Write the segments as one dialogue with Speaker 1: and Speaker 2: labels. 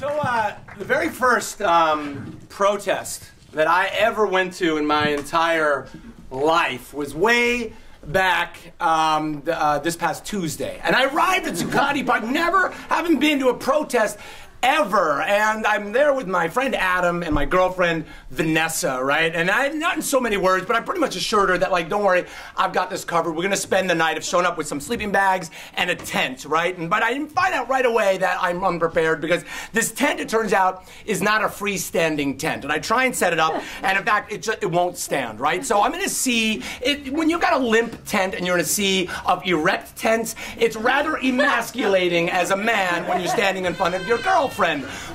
Speaker 1: The very first protest that I ever went to in my entire life was way back this past Tuesday. And I arrived at Zuccotti Park, never having been to a protest ever, and I'm there with my friend Adam and my girlfriend Vanessa, right? And not in so many words, but I pretty much assured her that, like, don't worry, I've got this covered. We're gonna spend the night. I've shown up with some sleeping bags and a tent, right? But I didn't find out right away that I'm unprepared because this tent, it turns out, is not a freestanding tent. And I try and set it up, and in fact, it won't stand, right? So I'm in a sea. When you've got a limp tent and you're in a sea of erect tents, it's rather emasculating as a man when you're standing in front of your girlfriend.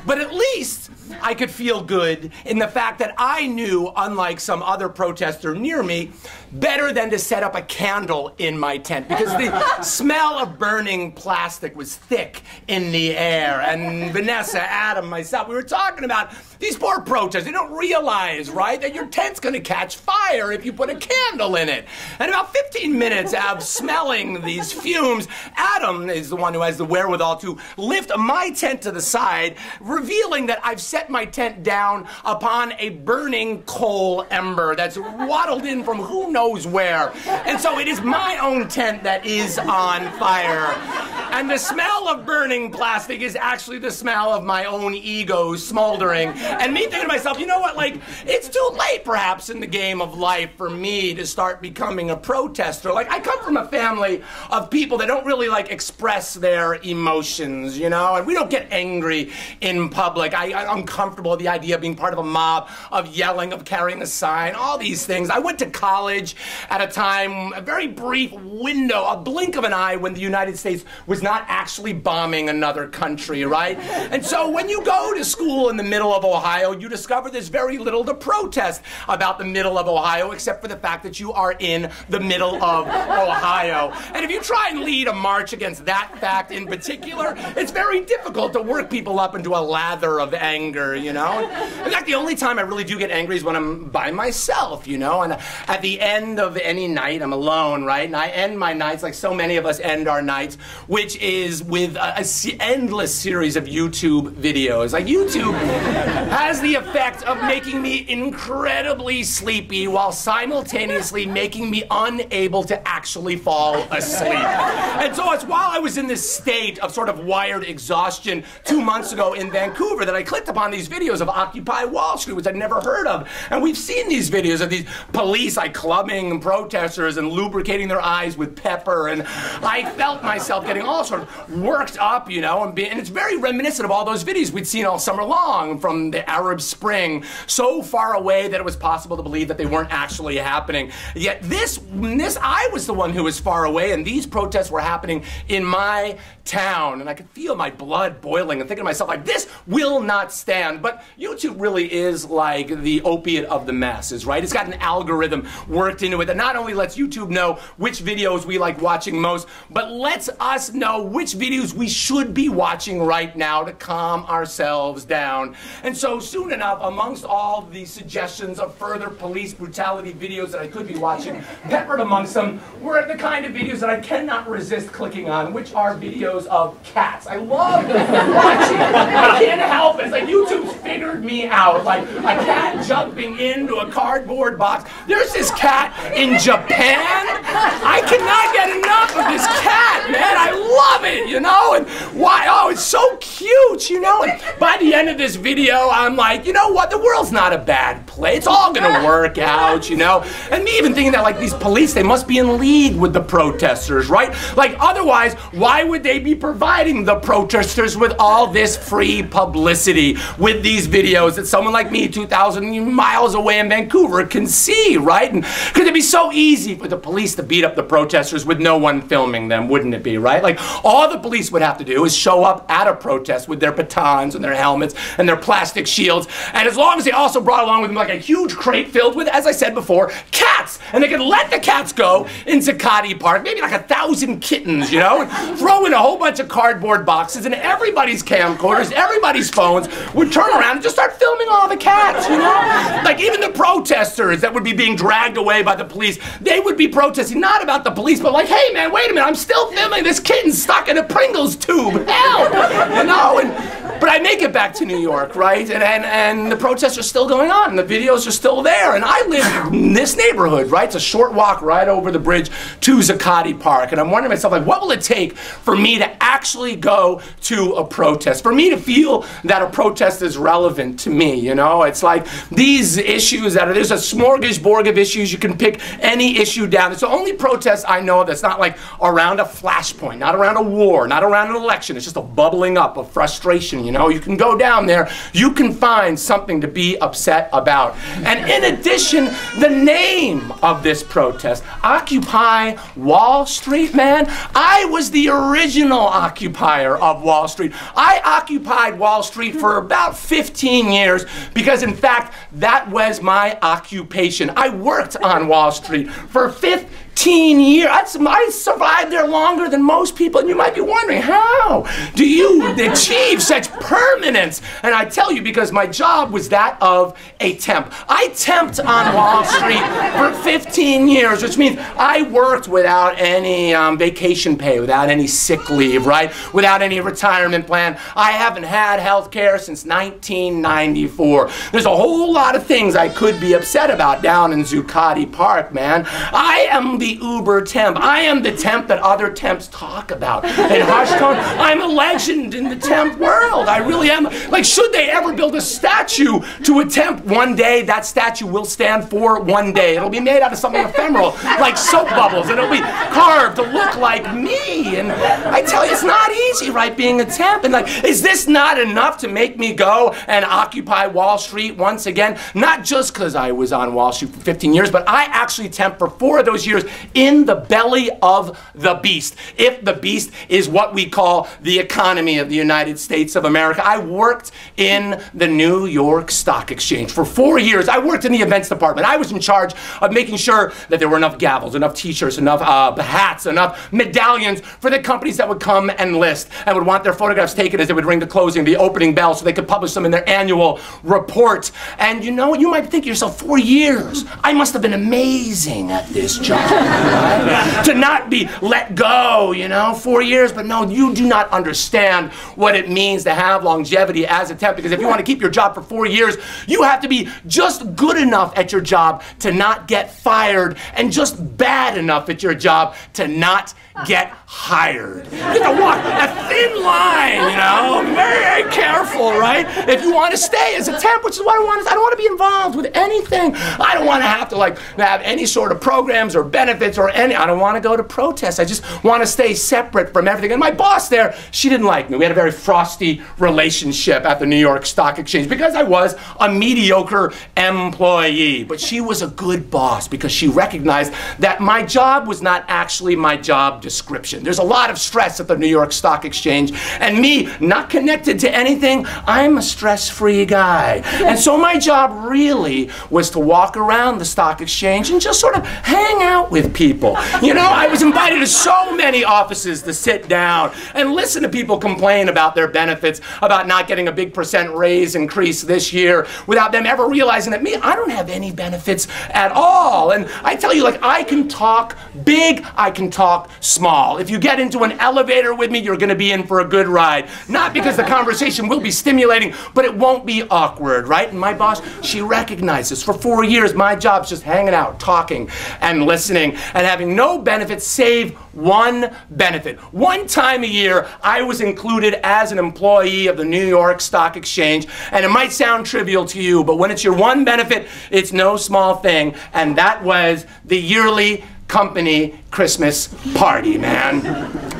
Speaker 1: But at least I could feel good in the fact that I knew, unlike some other protester near me, better than to set up a candle in my tent because the smell of burning plastic was thick in the air. And Vanessa, Adam, myself, we were talking about these poor protesters. They don't realize, right, that your tent's gonna catch fire if you put a candle in it. And about 15 minutes of smelling these fumes, Adam is the one who has the wherewithal to lift my tent to the side, revealing that I've set my tent down upon a burning coal ember that's waddled in from who knows where. And so it is my own tent that is on fire. And the smell of burning plastic is actually the smell of my own ego smoldering. And me thinking to myself, you know what, like, it's too late perhaps in the game of life for me to start becoming a protester. Like, I come from a family of people that don't really, like, express their emotions, you know? And we don't get angry in public. I'm comfortable with the idea of being part of a mob, of yelling, of carrying a sign, all these things. I went to college at a time, a very brief window, a blink of an eye when the United States was not actually bombing another country, right? And so when you go to school in the middle of Ohio, you discover there's very little to protest about the middle of Ohio, except for the fact that you are in the middle of Ohio. And if you try and lead a march against that fact in particular, it's very difficult to work people up into a lather of anger, you know? In fact, the only time I really do get angry is when I'm by myself, you know? And at the end of any night, I'm alone, right? And I end my nights like so many of us end our nights, which is with an endless series of YouTube videos. Like, YouTube has the effect of making me incredibly sleepy while simultaneously making me unable to actually fall asleep. And so it's while I was in this state of sort of wired exhaustion 2 months ago in Vancouver that I clicked upon these videos of Occupy Wall Street, which I'd never heard of. And we've seen these videos of these police like clubbing protesters and lubricating their eyes with pepper, and I felt myself getting all sort of worked up, you know, and it's very reminiscent of all those videos we'd seen all summer long from the Arab Spring, so far away that it was possible to believe that they weren't actually happening. Yet I was the one who was far away, and these protests were happening in my town, and I could feel my blood boiling and thinking to myself, like, this will not stand. But YouTube really is like the opiate of the masses, right? It's got an algorithm worked into it that not only lets YouTube know which videos we like watching most, but lets us know which videos we should be watching right now to calm ourselves down. And so soon enough, amongst all the suggestions of further police brutality videos that I could be watching, peppered amongst them were the kind of videos that I cannot resist clicking on, which are videos of cats. I love watching. I can't help it. It's like YouTube's figured me out. Like a cat jumping into a cardboard box. There's this cat in Japan. I cannot get enough of this cat, man. I love it, you know? And why? Oh, it's so cute, you know? And by the end of this video, I'm like, you know what? The world's not a bad place. It's all gonna work out, you know? And me even thinking that, like, these police, they must be in league with the protesters, right? Like, otherwise, why would they be providing the protesters with all this free publicity with these videos that someone like me 2,000 miles away in Vancouver can see, right? And could it be so easy for the police to beat up the protesters with no one filming them, wouldn't it be, right? Like, all the police would have to do is show up at a protest with their batons and their helmets and their plastic shields, and as long as they also brought along with them like a huge crate filled with, as I said before, cats, and they could let the cats go in Zuccotti Park, maybe like 1,000 kittens, you know, and throw in a whole bunch of cardboard boxes, and everybody's camcorders, everybody's phones would turn around and just start filming all the cats, you know? Like, even the protesters that would be being dragged away by the police, they would be protesting not about the police, but like, hey man, wait a minute, I'm still filming this kitten stuck in a Pringles tube, help, you know? But I make it get back to New York, right? And the protests are still going on, and the videos are still there. And I live in this neighborhood, right? It's a short walk right over the bridge to Zuccotti Park. And I'm wondering to myself, like, what will it take for me to actually go to a protest? For me to feel that a protest is relevant to me, you know? It's like these issues there's a smorgasbord of issues. You can pick any issue down. It's the only protest I know of that's not like around a flashpoint, not around a war, not around an election. It's just a bubbling up of frustration, you know? You can go down there, you can find something to be upset about. And in addition, the name of this protest, Occupy Wall Street, man. I was the original occupier of Wall Street. I occupied Wall Street for about 15 years because, in fact, that was my occupation. I worked on Wall Street for 15 years. I survived there longer than most people, and you might be wondering, how do you achieve such permanence? And I tell you, because my job was that of a temp. I temped on Wall Street for 15 years, which means I worked without any vacation pay, without any sick leave, right? Without any retirement plan. I haven't had health care since 1994. There's a whole lot of things I could be upset about down in Zuccotti Park, man. I am the uber temp. I am the temp that other temps talk about in hushed tone. I'm a legend in the temp world. I really am. Like, should they ever build a statue to a temp one day, that statue will stand for one day. It'll be made out of something ephemeral, like soap bubbles, and it'll be carved to look like me. And I tell you, it's not easy, right, being a temp. And like, is this not enough to make me go and occupy Wall Street once again? Not just because I was on Wall Street for 15 years, but I actually temped for 4 of those years in the belly of the beast. If the beast is what we call the economy of the United States of America. I worked in the New York Stock Exchange for 4 years. I worked in the events department. I was in charge of making sure that there were enough gavels, enough t-shirts, enough hats, enough medallions for the companies that would come and list and would want their photographs taken as they would ring the closing, the opening bell, so they could publish them in their annual report. And you know, you might think to yourself, 4 years, I must have been amazing at this job. Right? To not be let go, you know, 4 years, but no, you do not understand what it means to have longevity as a temp, because if you want to keep your job for 4 years, you have to be just good enough at your job to not get fired, and just bad enough at your job to not get hired. You have to walk a thin line, you know, very, very careful, right? If you want to stay as a temp, which is what I want. I don't want to be involved with anything. I don't want to have to have any sort of programs or benefits or any. I don't want to go to protests. I just want to stay separate from everything. And my boss there, she didn't like me. We had a very frosty relationship at the New York Stock Exchange because I was a mediocre employee. But she was a good boss because she recognized that my job was not actually my job description. There's a lot of stress at the New York Stock Exchange, and me, not connected to anything, I'm a stress-free guy. And so my job really was to walk around the stock exchange and just sort of hang out with people. You know, I was invited to so many offices to sit down and listen to people complain about their benefits, about not getting a big % raise increase this year, without them ever realizing that me, I don't have any benefits at all. And I tell you, like, I can talk big, I can talk small. If you get into an elevator with me, you're going to be in for a good ride. Not because the conversation will be stimulating, but it won't be awkward, right? And my boss, she recognizes for 4 years, my job's just hanging out, talking and listening and having no benefits save one benefit. One time a year, I was included as an employee of the New York Stock Exchange, and it might sound trivial to you, but when it's your one benefit, it's no small thing, and that was the yearly company Christmas party, man.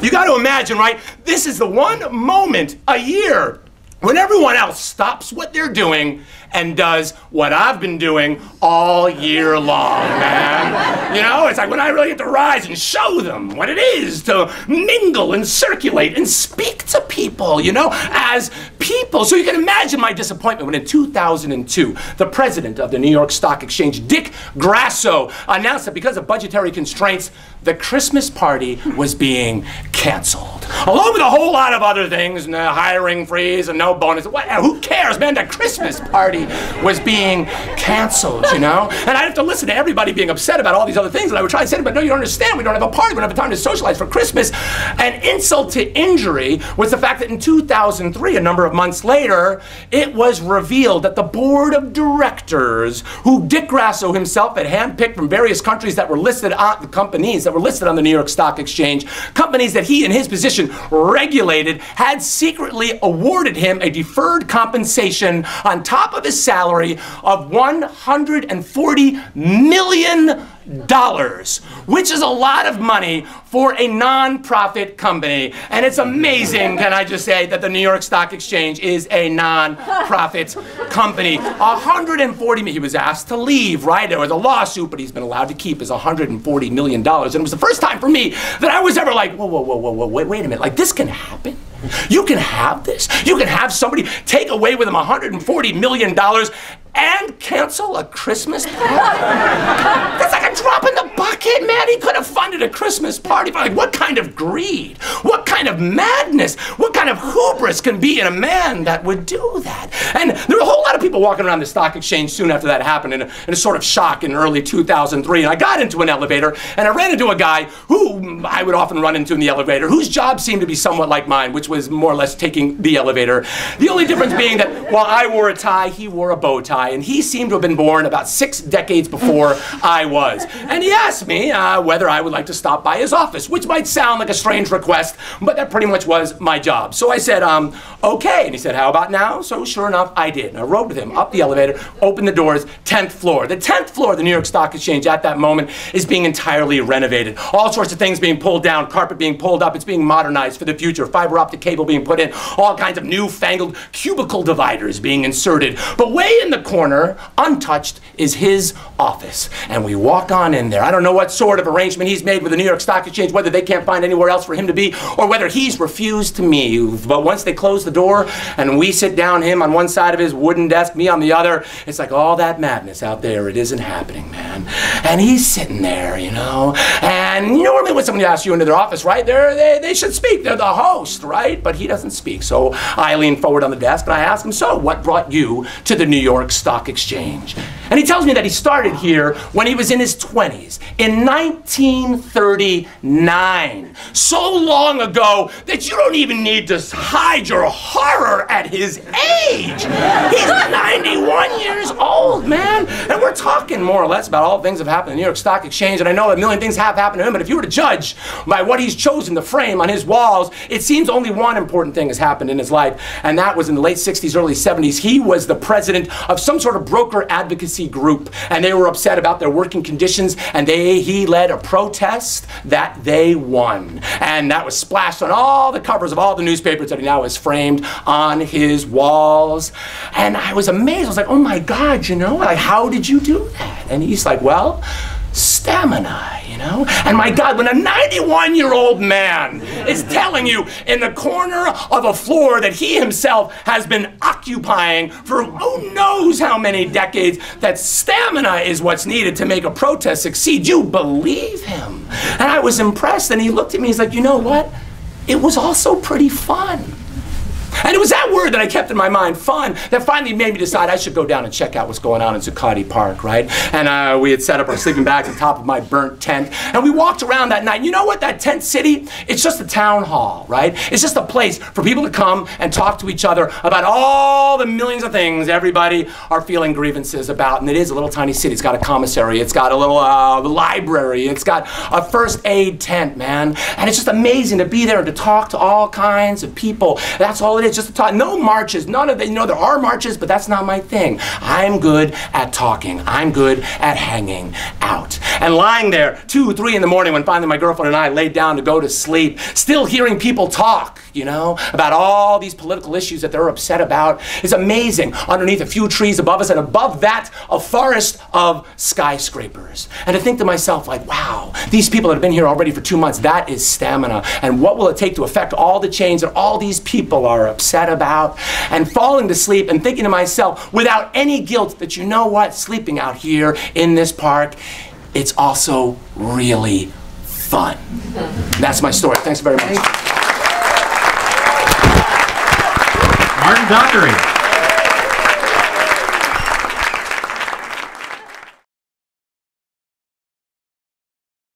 Speaker 1: You got to imagine, right? This is the one moment a year when everyone else stops what they're doing and does what I've been doing all year long, man. You know, it's like when I really get to rise and show them what it is to mingle and circulate and speak to people, you know, as people. So you can imagine my disappointment when in 2002, the president of the New York Stock Exchange, Dick Grasso, announced that because of budgetary constraints, the Christmas party was being canceled. Along with a whole lot of other things, no hiring freeze and no bonus. Who cares, man? The Christmas party was being canceled, you know? And I'd have to listen to everybody being upset about all these other things, and I would try to say to them, but no, you don't understand. We don't have a party. We don't have time to socialize for Christmas. And insult to injury was the fact that in 2003, a number of months later, it was revealed that the board of directors, who Dick Grasso himself had handpicked from various countries that were listed on the companies that were listed on the New York Stock Exchange, companies that he in his position regulated, had secretly awarded him a deferred compensation on top of his salary of $140 million. Which is a lot of money for a non-profit company. And it's amazing, can I just say, that the New York Stock Exchange is a non-profit company. 140 million. He was asked to leave, right? There was a lawsuit, but he's been allowed to keep his $140 million. And it was the first time for me that I was ever like, whoa, wait a minute. Like, this can happen? You can have this? You can have somebody take away with him $140 million and cancel a Christmas party? That's like a drop in the bucket, man. He could have funded a Christmas party. Like, what kind of greed? What kind of madness? What kind of hubris can be in a man that would do that? And there were a whole lot of people walking around the stock exchange soon after that happened in a sort of shock in early 2003. And I got into an elevator, and I ran into a guy who I would often run into in the elevator, whose job seemed to be somewhat like mine, which was more or less taking the elevator. The only difference being that while I wore a tie, he wore a bow tie. And he seemed to have been born about 6 decades before I was. And he asked me whether I would like to stop by his office, which might sound like a strange request, but that pretty much was my job. So I said, okay. And he said, how about now? So sure enough, I did. And I rode with him up the elevator, opened the doors, 10th floor. The 10th floor of the New York Stock Exchange at that moment is being entirely renovated. All sorts of things being pulled down, carpet being pulled up. It's being modernized for the future. Fiber optic cable being put in. All kinds of newfangled cubicle dividers being inserted. But way in the corner, untouched, is his office. And we walk on in there. I don't know what sort of arrangement he's made with the New York Stock Exchange, whether they can't find anywhere else for him to be, or whether he's refused to move. But once they close the door and we sit down, him on one side of his wooden desk, me on the other, it's like all that madness out there, it isn't happening, man. And he's sitting there, you know. And normally when somebody asks you into their office, right, they should speak. They're the host, right? But he doesn't speak. So I lean forward on the desk and I ask him, so what brought you to the New York Stock Exchange? And he tells me that he started here when he was in his 20s, in 1939. So long ago that you don't even need to hide your horror at his age. He's 91 years old, man. And we're talking more or less about all the things that have happened in the New York Stock Exchange, and I know a million things have happened to him, but if you were to judge by what he's chosen to frame on his walls, it seems only one important thing has happened in his life, and that was in the late 60s, early 70s. He was the president of some sort of broker advocacy group, and they were upset about their working conditions, and he led a protest that they won. And that was splashed on all the covers of all the newspapers that he now has framed on his walls. And I was amazed. I was like, oh my God, you know, like, how did you do that? And he's like, well, stamina, you know? And my God, when a 91-year-old man is telling you in the corner of a floor that he himself has been occupying for who knows how many decades, that stamina is what's needed to make a protest succeed, you believe him. And I was impressed, and he looked at me, he's like, you know what? It was also pretty fun. And it was that word that I kept in my mind, fun, that finally made me decide I should go down and check out what's going on in Zuccotti Park, right? And we had set up our sleeping bags on top of my burnt tent. And we walked around that night. And you know what? That tent city, it's just a town hall, right? It's just a place for people to come and talk to each other about all the millions of things everybody are feeling grievances about. And it is a little tiny city. It's got a commissary. It's got a little library. It's got a first aid tent, man. And it's just amazing to be there and to talk to all kinds of people. That's all it is, just to talk. No marches, none of that. You know, there are marches, but that's not my thing. I'm good at talking. I'm good at hanging out. And lying there 2, 3 in the morning when finally my girlfriend and I laid down to go to sleep, still hearing people talk, you know, about all these political issues that they're upset about is amazing. Underneath a few trees above us, and above that, a forest of skyscrapers. And to think to myself, like, wow, these people that have been here already for 2 months, that is stamina. And what will it take to affect all the change that all these people are upset about? And falling to sleep and thinking to myself, without any guilt, that you know what, sleeping out here in this park, it's also really fun. That's my story. Thanks very much.
Speaker 2: Martindockery.